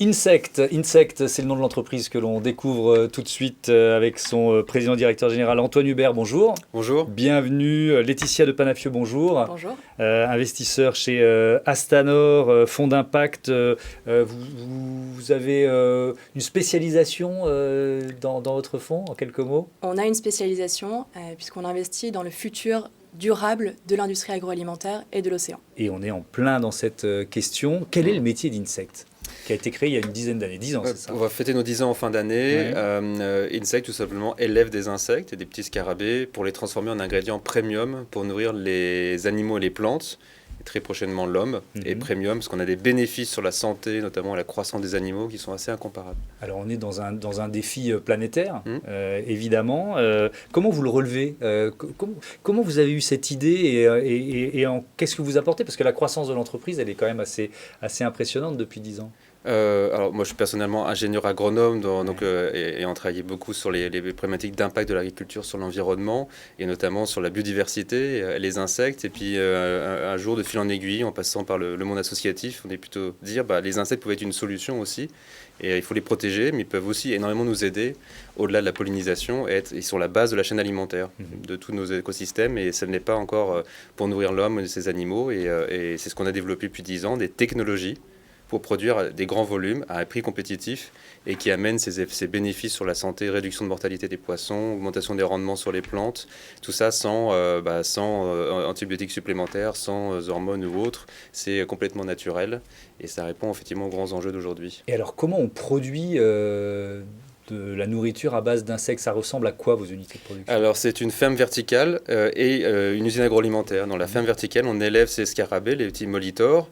Insect, c'est le nom de l'entreprise que l'on découvre tout de suite avec son président-directeur général Antoine Hubert, bonjour. Bonjour. Bienvenue, Laetitia de Panafieux, bonjour. Bonjour. Investisseur chez Astanor, fonds d'impact. Vous avez une spécialisation dans votre fonds, en quelques mots? On a une spécialisation puisqu'on investit dans le futur durable de l'industrie agroalimentaire et de l'océan. Et on est en plein dans cette question. Quel est le métier d'Insect, qui a été créé il y a une dizaine d'années, 10 ans, c'est ça? On va fêter nos 10 ans en fin d'année. Insect, tout simplement, élève des insectes et des petits scarabées pour les transformer en ingrédients premium pour nourrir les animaux et les plantes, et très prochainement l'homme. Et premium, parce qu'on a des bénéfices sur la santé, notamment la croissance des animaux, qui sont assez incomparables. Alors on est dans un défi planétaire, évidemment. Comment vous le relevez? Comment vous avez eu cette idée et qu'est-ce que vous apportez? Parce que la croissance de l'entreprise, elle est quand même assez impressionnante depuis 10 ans. Alors moi je suis personnellement ingénieur agronome et on travaillait beaucoup sur les problématiques d'impact de l'agriculture sur l'environnement et notamment sur la biodiversité, les insectes, et puis un jour de fil en aiguille en passant par le monde associatif, on est plutôt dire les insectes pouvaient être une solution aussi et il faut les protéger, mais ils peuvent aussi énormément nous aider au-delà de la pollinisation ils sont la base de la chaîne alimentaire de tous nos écosystèmes, et ce n'est pas encore pour nourrir l'homme et ses animaux, et c'est ce qu'on a développé depuis 10 ans, des technologies pour produire des grands volumes à un prix compétitif et qui amènent ces bénéfices sur la santé, réduction de mortalité des poissons, augmentation des rendements sur les plantes, tout ça sans antibiotiques supplémentaires, sans hormones ou autres. C'est complètement naturel et ça répond effectivement aux grands enjeux d'aujourd'hui. Et alors comment on produit de la nourriture à base d'insectes? Ça ressemble à quoi vos unités de production? Alors c'est une ferme verticale et une usine agroalimentaire. Dans la ferme verticale, on élève ces scarabées, les petits molitores,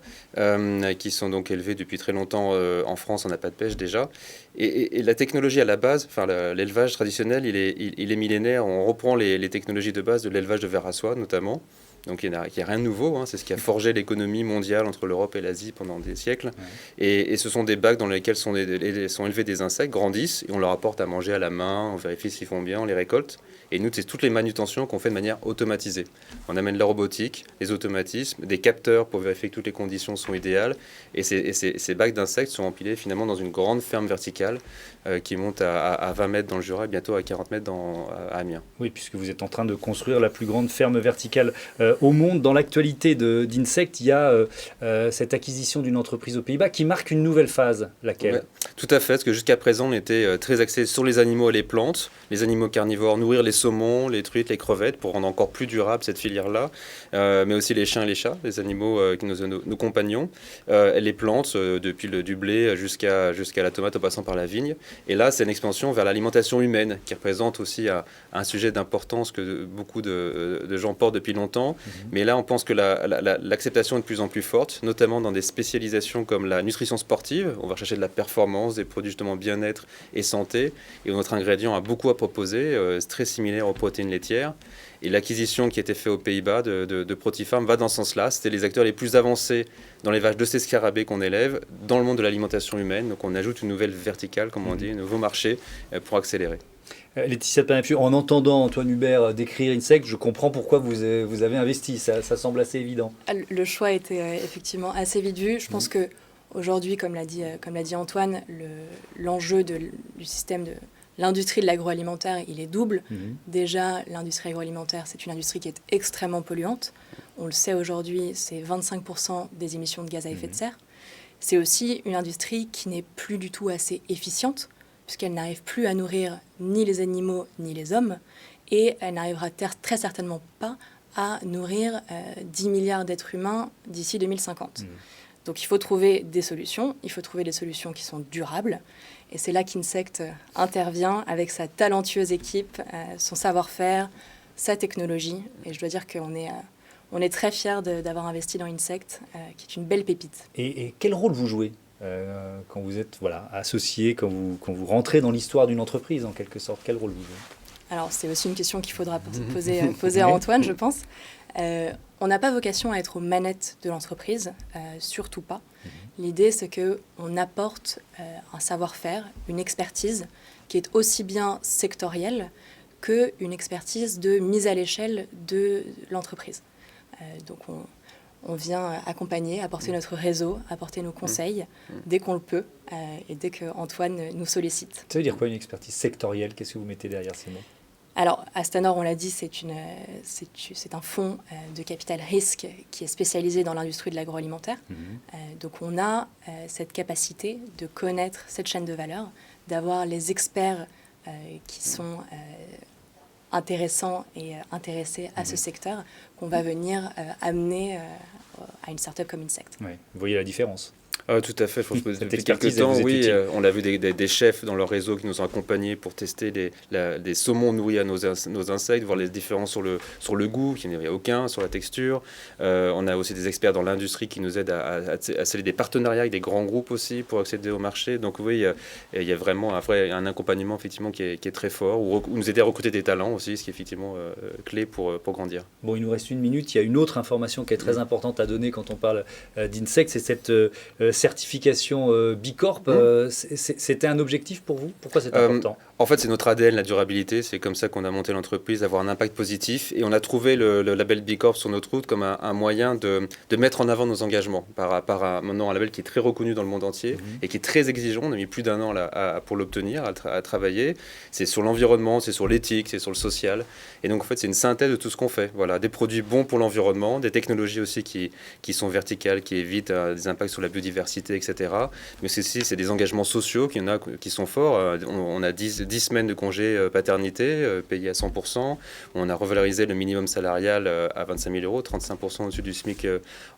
qui sont donc élevés depuis très longtemps en France. On n'a pas de pêche déjà. Et la technologie à la base, l'élevage traditionnel, il est millénaire. On reprend les technologies de base de l'élevage de vers à soie notamment. Donc il n'y a rien de nouveau, c'est ce qui a forgé l'économie mondiale entre l'Europe et l'Asie pendant des siècles. Et ce sont des bacs dans lesquels sont élevés des insectes, grandissent, et on leur apporte à manger à la main, on vérifie s'ils font bien, on les récolte. Et nous, c'est toutes les manutentions qu'on fait de manière automatisée. On amène la robotique, les automatismes, des capteurs pour vérifier que toutes les conditions sont idéales. Et ces bacs d'insectes sont empilés finalement dans une grande ferme verticale qui monte à 20 mètres dans le Jura et bientôt à 40 mètres à Amiens. Oui, puisque vous êtes en train de construire la plus grande ferme verticale au monde. Dans l'actualité d'Insect, il y a cette acquisition d'une entreprise aux Pays-Bas qui marque une nouvelle phase. Laquelle? Ouais, tout à fait, parce que jusqu'à présent, on était très axé sur les animaux et les plantes, les animaux carnivores, nourrir les saumons, les truites, les crevettes, pour rendre encore plus durable cette filière-là, mais aussi les chiens et les chats, les animaux nos compagnons, les plantes, depuis du blé jusqu'à la tomate en passant par la vigne. Et là, c'est une expansion vers l'alimentation humaine, qui représente aussi un sujet d'importance que beaucoup de gens portent depuis longtemps. Mais là, on pense que l'acceptation est de plus en plus forte, notamment dans des spécialisations comme la nutrition sportive. On va chercher de la performance, des produits justement bien-être et santé. Et notre ingrédient a beaucoup à proposer, c'est très similaire aux protéines laitières. Et l'acquisition qui a été faite aux Pays-Bas de Protifarm va dans ce sens-là. C'était les acteurs les plus avancés dans l'élevage de ces scarabées qu'on élève dans le monde de l'alimentation humaine. Donc on ajoute une nouvelle verticale, comme on dit, un nouveau marché pour accélérer. Laetitia de Panafieux, en entendant Antoine Hubert décrire Insect, je comprends pourquoi vous avez investi. Ça semble assez évident. Le choix était effectivement assez vite vu. Je pense qu'aujourd'hui, comme l'a dit Antoine, l'enjeu du système de l'industrie de l'agroalimentaire, il est double. Déjà, l'industrie agroalimentaire, c'est une industrie qui est extrêmement polluante. On le sait aujourd'hui, c'est 25% des émissions de gaz à effet de serre. C'est aussi une industrie qui n'est plus du tout assez efficiente, puisqu'elle n'arrive plus à nourrir ni les animaux ni les hommes, et elle n'arrivera très certainement pas à nourrir 10 milliards d'êtres humains d'ici 2050. Donc il faut trouver des solutions, il faut trouver des solutions qui sont durables, et c'est là qu'Insect intervient avec sa talentueuse équipe, son savoir-faire, sa technologie, et je dois dire qu'on est très fiers d'avoir investi dans Insect, qui est une belle pépite. Et quel rôle vous jouez quand vous êtes associé, quand vous rentrez dans l'histoire d'une entreprise, en quelque sorte? Quel rôle vous jouez? Alors, c'est aussi une question qu'il faudra poser à Antoine, je pense. On n'a pas vocation à être aux manettes de l'entreprise, surtout pas. L'idée, c'est qu'on apporte un savoir-faire, une expertise qui est aussi bien sectorielle qu'une expertise de mise à l'échelle de l'entreprise. Donc, on vient apporter notre réseau, apporter nos conseils dès qu'on le peut et dès qu'Antoine nous sollicite. Ça veut dire quoi une expertise sectorielle? Qu'est-ce que vous mettez derrière ces mots? Alors, Astanor, on l'a dit, c'est un fonds de capital risque qui est spécialisé dans l'industrie de l'agroalimentaire. Donc, on a cette capacité de connaître cette chaîne de valeur, d'avoir les experts qui sont intéressants et intéressés à ce secteur qu'on va venir amener à une start-up comme Insect. Oui. Vous voyez la différence? Tout à fait. Je pense que depuis quelques temps, oui, on a vu des chefs dans leur réseau qui nous ont accompagnés pour tester des saumons nourris à nos insectes, voir les différences sur le goût, qu'il n'y avait aucun, sur la texture. On a aussi des experts dans l'industrie qui nous aident à sceller des partenariats avec des grands groupes aussi pour accéder au marché. Donc oui, il y a vraiment un accompagnement effectivement qui est très fort, ou nous aider à recruter des talents aussi, ce qui est effectivement clé pour grandir. Bon, il nous reste 1 minute. Il y a une autre information qui est très importante à donner quand on parle d'Insect, c'est cette certification B Corp. C'était un objectif pour vous? Pourquoi c'est important? En fait, c'est notre ADN, la durabilité. C'est comme ça qu'on a monté l'entreprise, avoir un impact positif. Et on a trouvé le label B Corp sur notre route comme un moyen de mettre en avant nos engagements par rapport à maintenant un label qui est très reconnu dans le monde entier et qui est très exigeant. On a mis plus d'1 an là, pour l'obtenir, à travailler. C'est sur l'environnement, c'est sur l'éthique, c'est sur le social. Et donc, en fait, c'est une synthèse de tout ce qu'on fait. Voilà, des produits bons pour l'environnement, des technologies aussi qui sont verticales, qui évitent des impacts sur la biodiversité, etc. Mais c'est des engagements sociaux qui sont forts. On a 10 semaines de congé paternité payés à 100%. On a revalorisé le minimum salarial à 25 000 euros, 35% au-dessus du SMIC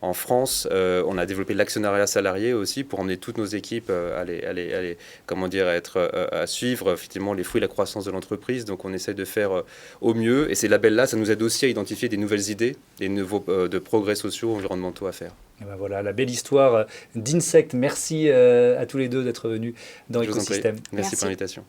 en France. On a développé l'actionnariat salarié aussi pour emmener toutes nos équipes à suivre effectivement les fruits et la croissance de l'entreprise. Donc on essaie de faire au mieux. Et ces labels-là, ça nous aide aussi à identifier des nouvelles idées, des nouveaux de progrès sociaux, environnementaux à faire. Et ben voilà, la belle histoire d'Insect. Merci à tous les deux d'être venus dans Écosystème. Merci pour l'invitation.